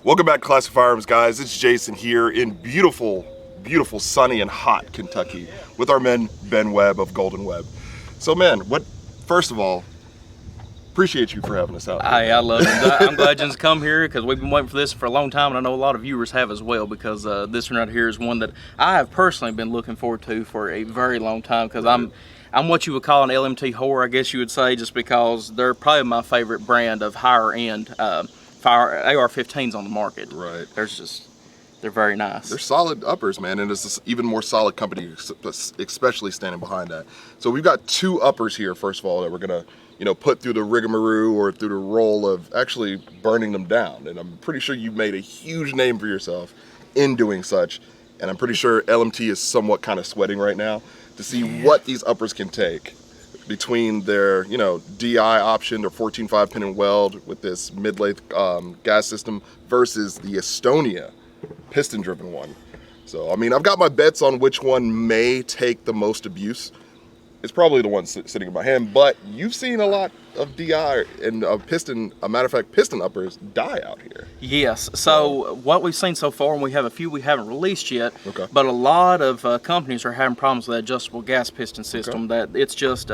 Welcome back to Classic Firearms, guys. It's Jason here in beautiful, sunny and hot Kentucky with our man Ben Webb of Golden Webb. So, man, first of all, appreciate you for having us out. Hey, I love it. I'm glad you come here because we've been waiting for this for a long time, and I know a lot of viewers have as well, because this one right here is one that I have personally been looking forward to for a very long time, because I'm what you would call an LMT whore, I guess you would say, just because they're probably my favorite brand of higher end AR-15s on the market. Right. They're very nice. They're solid uppers, man, and it's this even more solid company, especially standing behind that. So we've got two uppers here, first of all, that we're gonna, put through the rigmarole or through the role of actually burning them down. And I'm pretty sure you've made a huge name for yourself in doing such. And I'm pretty sure LMT is somewhat kind of sweating right now to see what these uppers can take between their, DI option or 14.5 pin and weld with this mid-length gas system versus the Estonia piston-driven one. So, I mean, I've got my bets on which one may take the most abuse. It's probably the one sitting in my hand, but you've seen a lot of DI and piston, a matter of fact, piston uppers die out here. Yes. So what we've seen so far, and we have a few we haven't released yet, okay, but a lot of companies are having problems with that adjustable gas piston system, that it's just,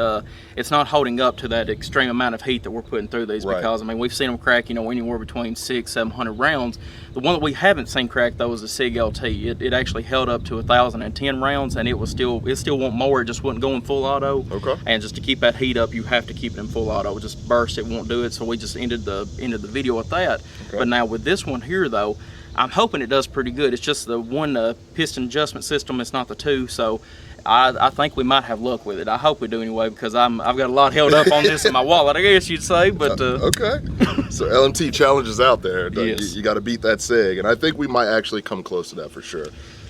it's not holding up to that extreme amount of heat that we're putting through these, because, I mean, we've seen them crack, anywhere between 600-700 rounds. The one that we haven't seen crack, though, is the SIG LT. It actually held up to 1,010 rounds, and it still won't more. It just wasn't going full auto. Okay. And just to keep that heat up, you have to keep it in full auto. Just burst, it won't do it. So we just ended the video with that. Okay. But now with this one here, though, I'm hoping it does pretty good. It's just the one piston adjustment system. It's not the two. So I think we might have luck with it. I hope we do anyway, because I've got a lot held up on this in my wallet, I guess you'd say. But okay. So LMT challenges out there. Yes. You got to beat that SIG, and I think we might actually come close to that for sure.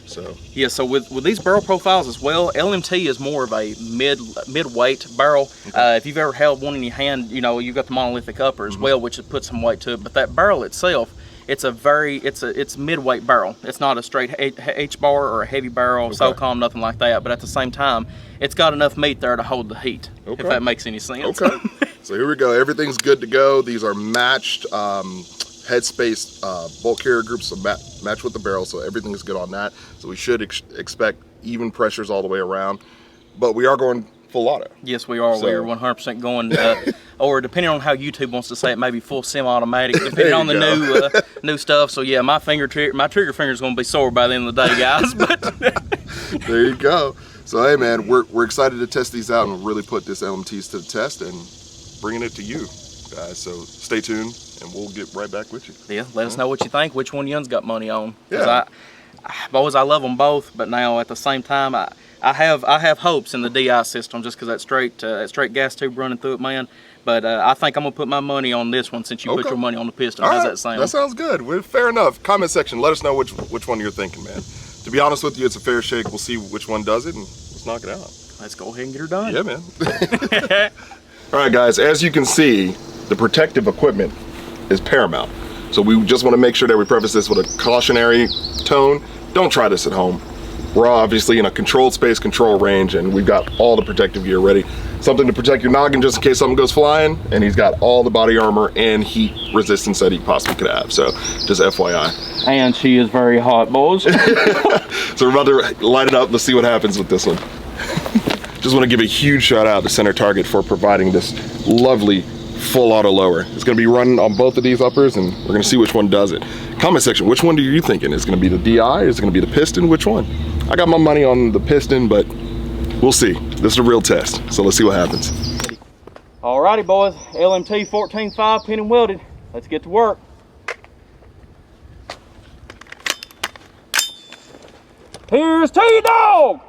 So yeah. So with these barrel profiles as well, LMT is more of a mid-weight barrel. Okay. If you've ever held one in your hand, you've got the monolithic upper as well, which puts some weight to it. But that barrel itself, it's mid-weight barrel. It's not a straight H-bar or a heavy barrel, SOCOM, nothing like that. But at the same time, it's got enough meat there to hold the heat, if that makes any sense. Okay. So here we go. Everything's good to go. These are matched headspace bolt carrier groups, so match with the barrel, so everything is good on that. So we should expect even pressures all the way around. But we are going full auto. Yes, we are. So, we are 100% going, or depending on how YouTube wants to say it, maybe full semi-automatic, depending on the new stuff. So yeah, my trigger finger is going to be sore by the end of the day, guys. But there you go. So hey, man, we're excited to test these out and really put this LMTs to the test and bringing it to you guys. So stay tuned, and we'll get right back with you. Yeah, let us know what you think, which one you's got money on. Yeah. I love them both, but now at the same time, I have hopes in the DI system, just because that straight gas tube running through it, man. But I think I'm gonna put my money on this one, since you put your money on the piston. How's that sound? That sounds good. Well, fair enough. Comment section, let us know which one you're thinking, man. To be honest with you, it's a fair shake. We'll see which one does it, and let's knock it out. Let's go ahead and get her done. Yeah, man. All right, guys. As you can see, the protective equipment is paramount. So we just want to make sure that we preface this with a cautionary tone. Don't try this at home. We're obviously in a controlled space, control range, and we've got all the protective gear ready. Something to protect your noggin just in case something goes flying, and he's got all the body armor and heat resistance that he possibly could have. So just FYI. And she is very hot, boys. So we're about to light it up. Let's see what happens with this one. Just want to give a huge shout out to Center Target for providing this lovely full auto lower. It's going to be running on both of these uppers, and we're going to see which one does it. Comment section, which one do you thinking? Is it going to be the DI? Is it going to be the piston? Which one? I got my money on the piston, but we'll see. This is a real test, so let's see what happens. Alrighty, boys. LMT 14.5 pin and welded. Let's get to work. Here's T-Dog!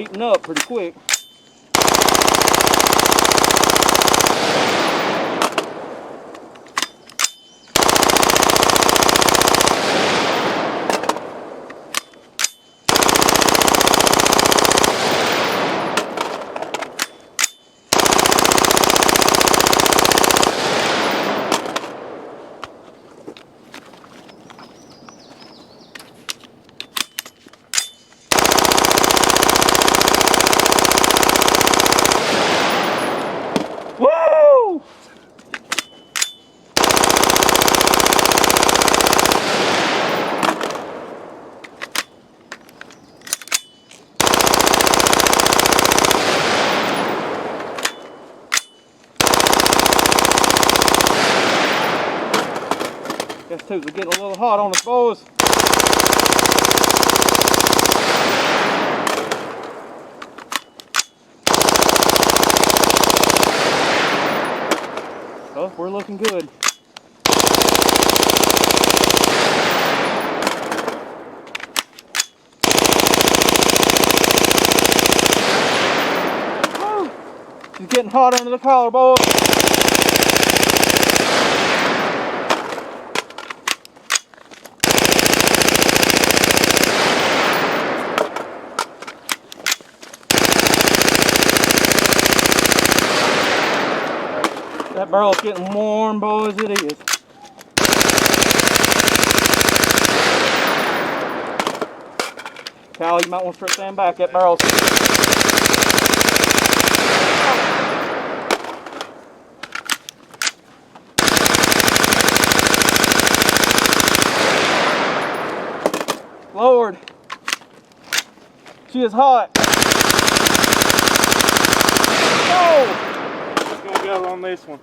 heating up pretty quick. Woo! Guess tubes are getting a little hot on us, boys. Oh, we're looking good. Woo! She's getting hot under the collar, boys. That barrel's getting warm, boys, it is. Cal, you might want to start standing back. That barrel's... Lord, she is hot. Oh! Go on this one.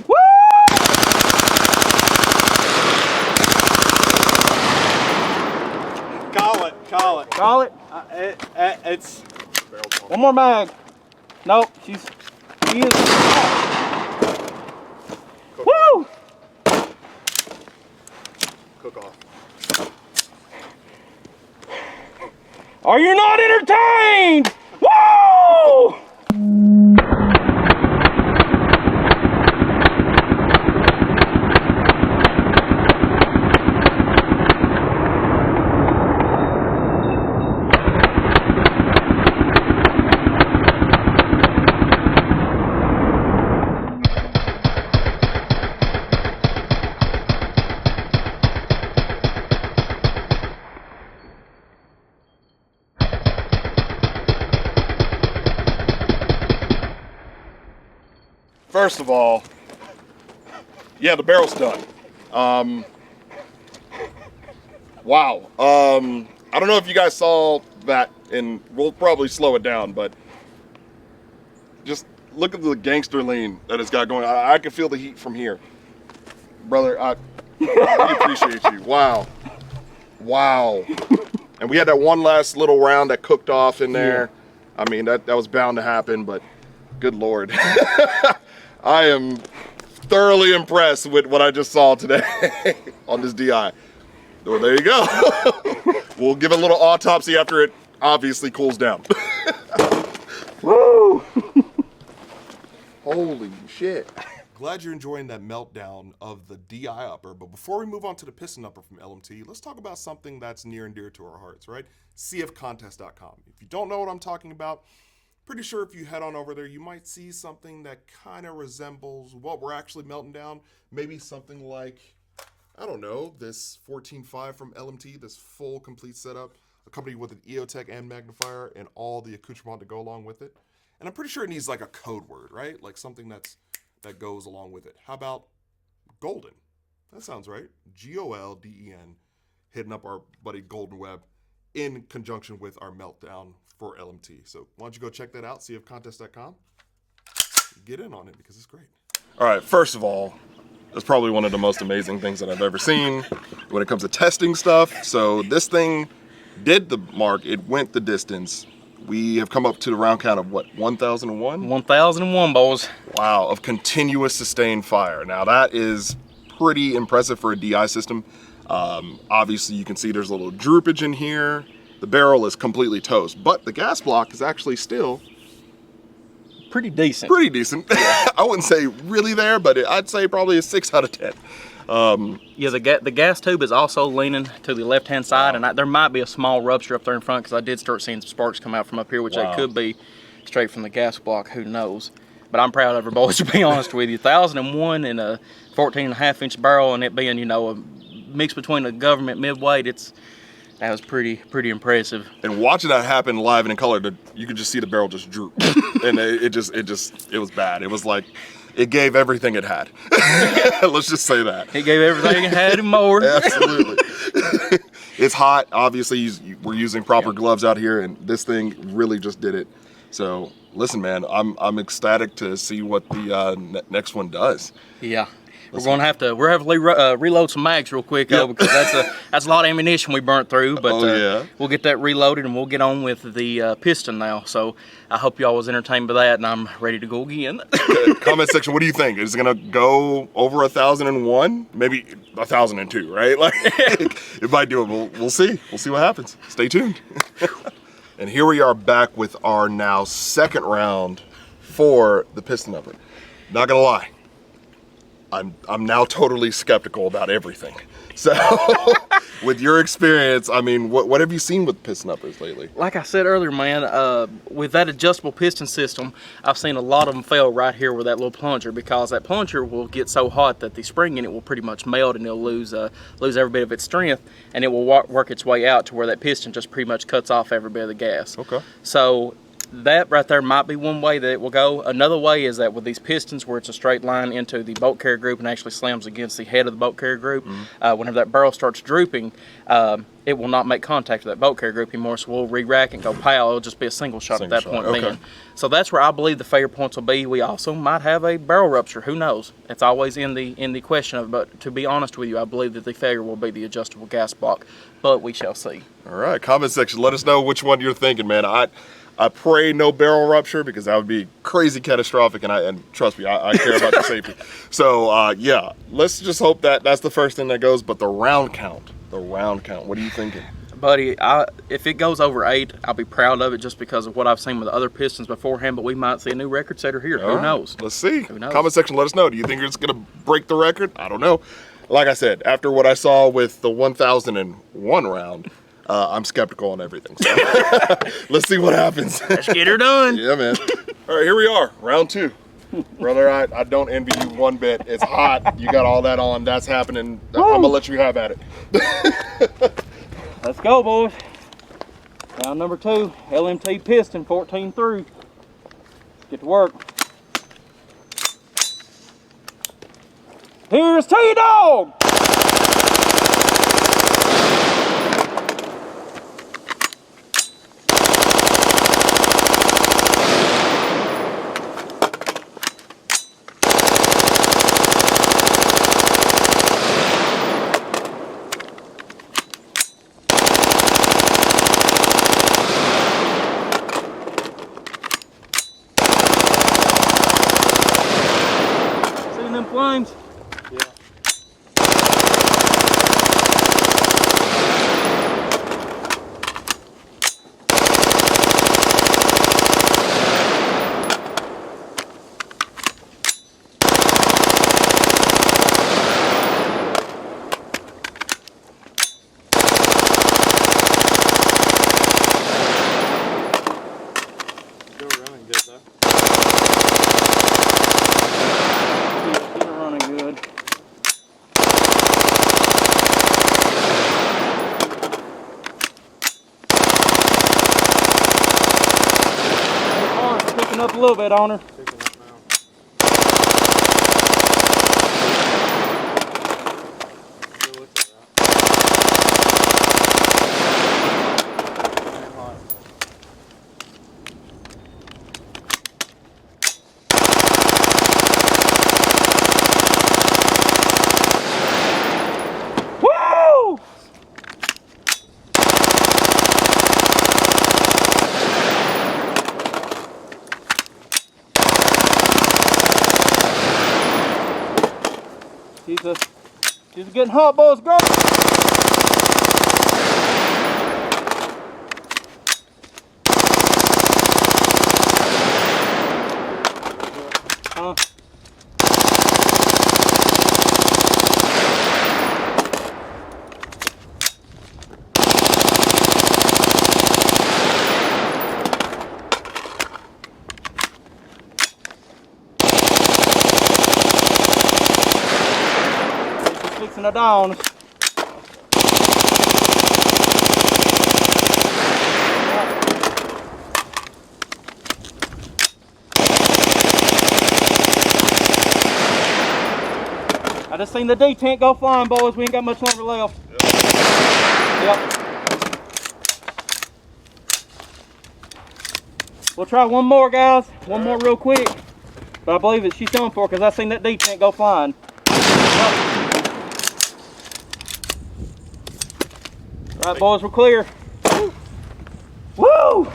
Woo! Call it. Call it. It's One more mag. Nope, she is. Woo! cook off. Are you not entertained? Woo! First of all, yeah, the barrel's done. Wow. I don't know if you guys saw that, and we'll probably slow it down, but just look at the gangster lean that it's got going. I can feel the heat from here. Brother, I appreciate you. Wow. Wow. And we had that one last little round that cooked off in there. Yeah. I mean, that was bound to happen, but good Lord. I am thoroughly impressed with what I just saw today on this DI. Well, there you go. We'll give it a little autopsy after it obviously cools down. Woo! Holy shit. Glad you're enjoying that meltdown of the DI upper, but before we move on to the piston upper from LMT, let's talk about something that's near and dear to our hearts, right? cfcontest.com. If you don't know what I'm talking about, pretty sure if you head on over there, you might see something that kind of resembles what we're actually melting down. Maybe something like, I don't know, this 14.5 from LMT, this full complete setup, accompanied with an EOTech and magnifier and all the accoutrement to go along with it. And I'm pretty sure it needs like a code word, right? Like something that goes along with it. How about Golden? That sounds right. Golden, hitting up our buddy Golden Web in conjunction with our meltdown for LMT. So why don't you go check that out, cfcontest.com. Get in on it because it's great. All right, first of all, that's probably one of the most amazing things that I've ever seen when it comes to testing stuff. So this thing did the mark, it went the distance. we have come up to the round count of what, 1,001? 1,001, boys. Wow, of continuous sustained fire. Now that is pretty impressive for a DI system. Obviously you can see there's a little droopage in here. The barrel is completely toast, but the gas block is actually still Pretty decent. pretty decent. I wouldn't say really there, but I'd say probably a 6 out of 10. Yeah, the gas tube is also leaning to the left-hand side, and there might be a small rupture up there in front because I did start seeing some sparks come out from up here, which they could be straight from the gas block. Who knows? But I'm proud of her, boys, to be honest with you. 1,001 in a 14.5-inch barrel, and it being, you know, a mix between a government mid-weight, that was pretty impressive. And watching that happen live and in color, you could just see the barrel just droop, and it was bad. It was like it gave everything it had. Let's just say that. It gave everything it had and more. Absolutely. It's hot. Obviously, we're using proper gloves out here, and this thing really just did it. So, listen, man, I'm ecstatic to see what the next one does. Yeah. We're gonna have to reload some mags real quick, though, because that's a lot of ammunition we burnt through. But we'll get that reloaded and we'll get on with the piston now. So I hope y'all was entertained by that, and I'm ready to go again. Comment section, what do you think? Is it gonna go over 1,001? Maybe 1,002, right? Like it might do it. We'll see. We'll see what happens. Stay tuned. And here we are back with our now second round for the piston upper. Not gonna lie. I'm now totally skeptical about everything. So, with your experience, I mean, what have you seen with piston uppers lately? Like I said earlier, man, with that adjustable piston system, I've seen a lot of them fail right here with that little plunger, because that plunger will get so hot that the spring in it will pretty much melt, and it'll lose every bit of its strength, and it will work its way out to where that piston just pretty much cuts off every bit of the gas. Okay. So that right there might be one way that it will go. Another way is that with these pistons, where it's a straight line into the bolt carrier group and actually slams against the head of the bolt carrier group, whenever that barrel starts drooping, it will not make contact with that bolt carrier group anymore, so we'll re-rack and go pow. It'll just be a single shot at that point. Then. So that's where I believe the failure points will be. We also might have a barrel rupture. Who knows? It's always in the question of it, but to be honest with you, I believe that the failure will be the adjustable gas block, but we shall see. All right, comment section, let us know which one you're thinking, man. I pray no barrel rupture, because that would be crazy catastrophic, and trust me, I care about your safety. So yeah, let's just hope that that's the first thing that goes. But the round count, what are you thinking? Buddy, if it goes over 8, I'll be proud of it, just because of what I've seen with other pistons beforehand, but we might see a new record setter here. Who knows? Let's see. Who knows? Comment section, let us know. Do you think it's going to break the record? I don't know. Like I said, after what I saw with the 1,001 round, I'm skeptical on everything. So let's see what happens. Let's get her done. Yeah, man. All right, here we are, round 2. Brother, I don't envy you one bit. It's hot. You got all that on. That's happening. I'm going to let you have at it. Let's go, boys. Round number 2, LMT piston, 14 through. Let's get to work. Here's T-Dog! Flames. Yeah. Still running good though. Up a little bit on her. Picking up now. Still looks like that. Hot. Woo! She's getting hot, boys. Go! Fixing it down. I just seen the detent go flying, boys. We ain't got much longer left. Yep. We'll try one more, guys. One more real quick. But I believe that she's going for it because I seen that detent go flying. All right, boys, we're clear. Woo!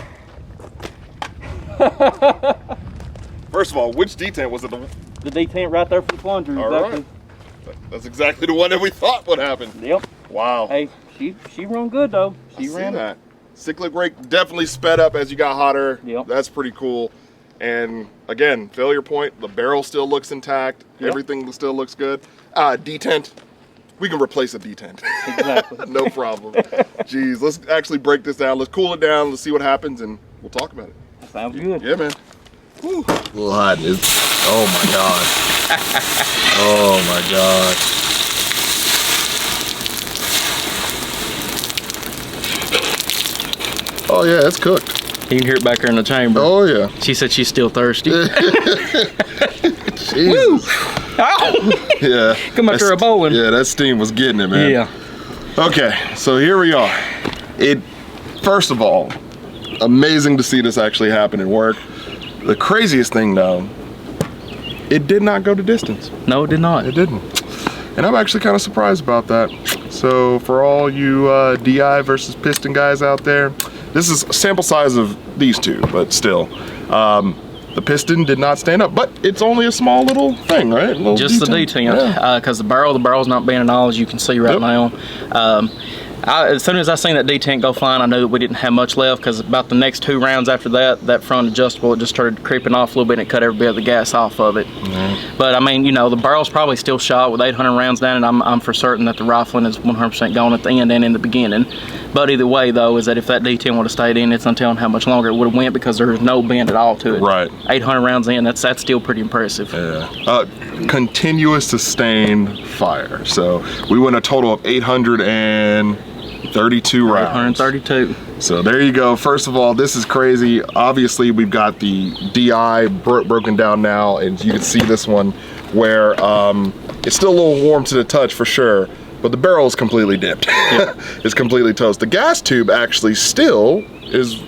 First of all, which detent was it? The detent right there for the plunger. All right. That's exactly the one that we thought would happen. Yep. Wow. Hey, she run good though. She I ran. see that. Cyclic rate definitely sped up as you got hotter. Yep. That's pretty cool. And again, failure point, the barrel still looks intact. Yep. Everything still looks good. Detent, we can replace a detent. Exactly. No problem. Jeez, let's actually break this down. Let's cool it down. Let's see what happens and we'll talk about it. That sounds good. Yeah, man. Whew. A little hot. Oh my god. Oh my god. Oh yeah, it's cooked. You can hear it back here in the chamber. Oh yeah. She said she's still thirsty. Jesus. Oh! Yeah. Come after a bowling. Yeah, that steam was getting it, man. Yeah. Okay, so here we are. First of all, amazing to see this actually happen and work. The craziest thing though, it did not go to distance. No, it did not. It didn't. And I'm actually kind of surprised about that. So for all you DI versus piston guys out there, this is a sample size of these two, but still. The piston did not stand up, but it's only a small little thing, right? Just the detent, because the barrel's not bending all, as you can see right now. As soon as I seen that detent go flying, I knew that we didn't have much left, because about the next 2 rounds after that front adjustable, it just started creeping off a little bit and it cut every bit of the gas off of it. But I mean, you know, the barrel's probably still shot with 800 rounds down, and I'm for certain that the rifling is 100% gone at the end and in the beginning. But either way, though, is that if that detent would have stayed in, it's untelling how much longer it would have went, because there's no bend at all to it. Right. 800 rounds in, that's still pretty impressive. Yeah. Continuous sustained fire. So we went a total of 832 rounds. 832. So there you go. First of all, this is crazy. Obviously, we've got the DI broken down now, and you can see this one where it's still a little warm to the touch for sure, but the barrel is completely dipped. Yep. It's completely toast. The gas tube actually still is...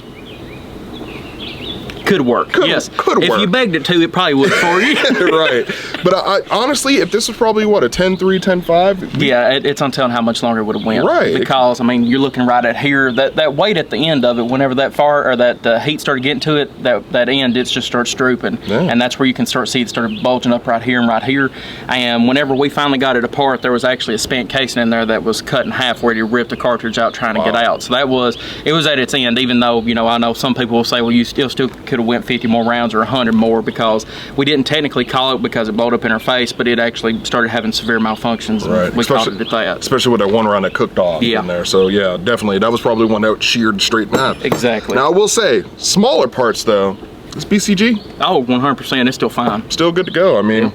Could work. Yes. Could work. If you begged it to, it probably would for you. Right. But I honestly, if this was probably what, a 10.3, 10.5? Yeah, it's untelling how much longer it would have went. Right. Because I mean, you're looking right at here. That weight at the end of it, whenever that fire or that heat started getting to it, that end, it just starts drooping, and that's where you can start see it started bulging up right here and right here. And whenever we finally got it apart, there was actually a spent casing in there that was cut in half where you ripped the cartridge out trying to get out. So it was at its end. Even though, you know, I know some people will say, well, you still could have went 50 more rounds or 100 more, because we didn't technically call it because it blowed up in our face, but it actually started having severe malfunctions. Right. We called it at that. Especially with that one round that cooked off in there. So yeah, definitely. That was probably one that sheared straight in half. Exactly. Now I will say, smaller parts though, this BCG. Oh, 100%. It's still fine. Still good to go. I mean,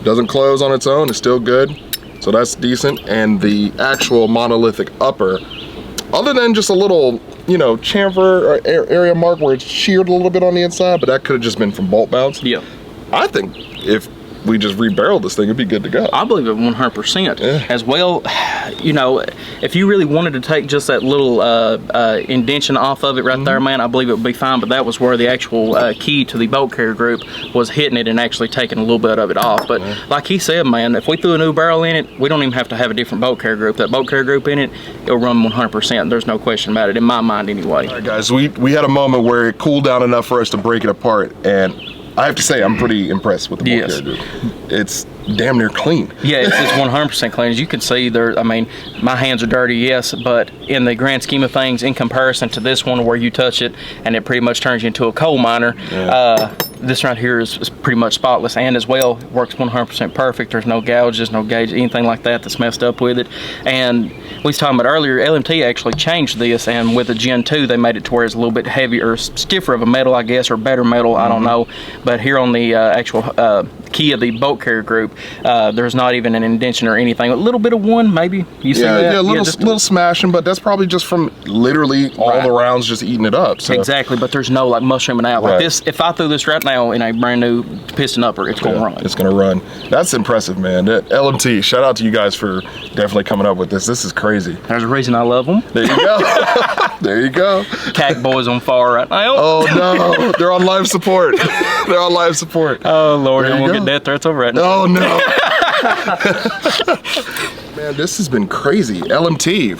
doesn't close on its own. It's still good. So that's decent. And the actual monolithic upper, other than just a little, you know, chamfer or area mark where it's sheared a little bit on the inside, but that could have just been from bolt bounce. Yeah. I think if we just rebarreled this thing, it'd be good to go. I believe it 100%. Yeah. As well, you know, if you really wanted to take just that little indention off of it right there, man, I believe it would be fine. But that was where the actual key to the bolt carrier group was hitting it and actually taking a little bit of it off. But like he said, man, if we threw a new barrel in it, we don't even have to have a different bolt carrier group. That bolt carrier group in it, it'll run 100%. There's no question about it, in my mind anyway. All right, guys, we had a moment where it cooled down enough for us to break it apart, and I have to say I'm pretty impressed with the bolt carrier group. It's damn near clean. Yeah, it's 100% clean. As you can see there, I mean, my hands are dirty, yes, but in the grand scheme of things, in comparison to this one where you touch it and it pretty much turns you into a coal miner, this right here is pretty much spotless, and as well works 100% perfect. There's no gouges, no gauge, anything like that that's messed up with it. And we was talking about earlier, LMT actually changed this, and with the Gen 2 they made it to where it's a little bit heavier or stiffer of a metal, I guess, or better metal, I don't know. But here on the actual key of the bolt carrier group, there's not even an indentation or anything. A little bit of one, maybe. You see that? Yeah, a little, just little smashing, but that's probably just from literally all the rounds just eating it up. So. Exactly, but there's no like mushrooming out. Like this, if I threw this right now in a brand new piston upper, it's gonna run. It's gonna run. That's impressive, man. LMT, shout out to you guys for definitely coming up with this. This is crazy. There's a reason I love them. There you go. There you go. CAC boys on fire right now. Oh no, they're on live support. They're on live support. Oh Lord, I won't get death threats over right now. Oh no. Man, this has been crazy. LMT,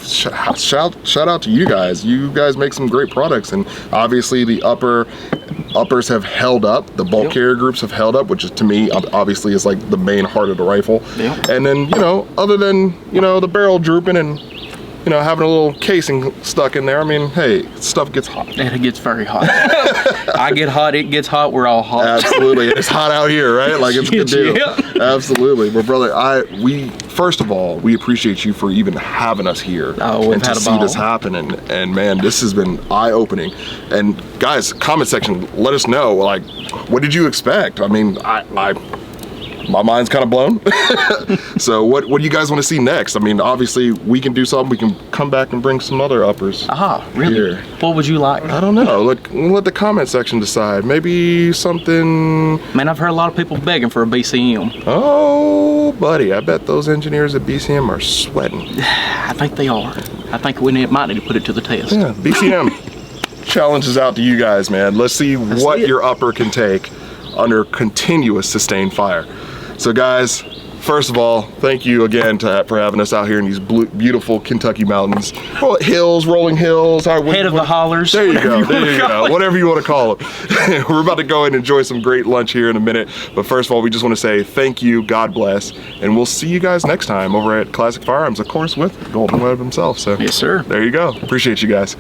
shout out to you guys. You guys make some great products, and obviously the uppers have held up. The bolt carrier groups have held up, which is, to me, obviously is like the main heart of the rifle. And then, you know, other than, you know, the barrel drooping and, you know, having a little casing stuck in there, I mean, hey, stuff gets hot. And it gets very hot. I get hot, it gets hot, we're all hot. Absolutely. It's hot out here, right? Like, it's a good deal. Absolutely. But brother, first of all, we appreciate you for even having us here and to see this happen. And man, this has been eye-opening. And guys, comment section, let us know, like, what did you expect? I mean, my mind's kind of blown. So what do you guys want to see next? I mean, obviously we can do something. We can come back and bring some other uppers. Really? Here. What would you like? I don't know. Let the comment section decide. Maybe something. Man, I've heard a lot of people begging for a BCM. Oh, buddy, I bet those engineers at BCM are sweating. I think they are. I think we might need to put it to the test. Yeah, BCM challenges out to you guys, man. Let's see what your upper can take under continuous sustained fire. So guys, first of all, thank you again for having us out here in these beautiful Kentucky mountains. Well, hills, rolling hills. Head of the hollers. There you go, there you go. Whatever you want to call it. We're about to go and enjoy some great lunch here in a minute. But first of all, we just want to say thank you, God bless, and we'll see you guys next time over at Classic Firearms, of course, with Golden Webb himself. So yes, sir. There you go. Appreciate you guys.